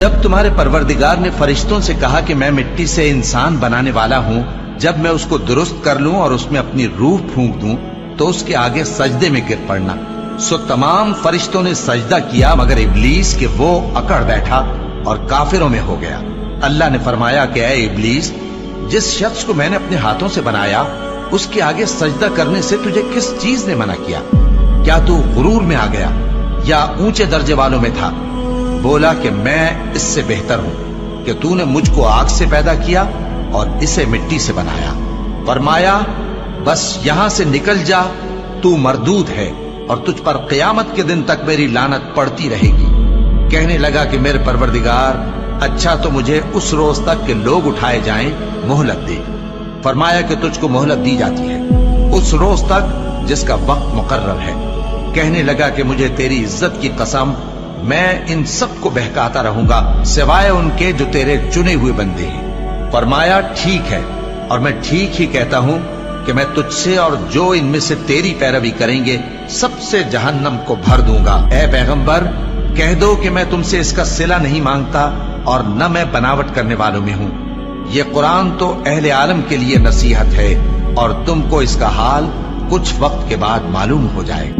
جب تمہارے پروردگار نے فرشتوں سے کہا کہ میں مٹی سے انسان بنانے والا ہوں، جب میں اس کو درست کر لوں اور اس میں اپنی روح پھونک دوں تو اس کے آگے سجدے میں گر پڑنا، سو تمام فرشتوں نے سجدہ کیا مگر ابلیس کہ وہ اکڑ بیٹھا اور کافروں میں ہو گیا۔ اللہ نے فرمایا کہ اے ابلیس، جس شخص کو میں نے اپنے ہاتھوں سے بنایا اس کے آگے سجدہ کرنے سے تجھے کس چیز نے منع کیا؟ کیا تو غرور میں آ گیا یا اونچے درجے والوں میں تھا؟ بولا کہ میں اس سے بہتر ہوں کہ تو نے مجھ کو آگ سے پیدا کیا اور اسے مٹی سے بنایا۔ فرمایا بس یہاں سے نکل جا، تو مردود ہے اور تجھ پر قیامت کے دن تک میری لعنت پڑتی رہے گی۔ کہنے لگا کہ میرے پروردگار، اچھا تو مجھے اس روز تک کہ لوگ اٹھائے جائیں مہلت دے۔ فرمایا کہ تجھ کو مہلت دی جاتی ہے اس روز تک جس کا وقت مقرر ہے۔ کہنے لگا کہ مجھے تیری عزت کی قسم، میں ان سب کو بہکاتا رہوں گا سوائے ان کے جو تیرے چنے ہوئے بندے ہیں۔ فرمایا ٹھیک ہے، اور میں ٹھیک ہی کہتا ہوں کہ میں تجھ سے اور جو ان میں سے تیری پیروی کریں گے سب سے جہنم کو بھر دوں گا۔ اے پیغمبر، کہہ دو کہ میں تم سے اس کا صلہ نہیں مانگتا اور نہ میں بناوٹ کرنے والوں میں ہوں۔ یہ قرآن تو اہل عالم کے لیے نصیحت ہے اور تم کو اس کا حال کچھ وقت کے بعد معلوم ہو جائے۔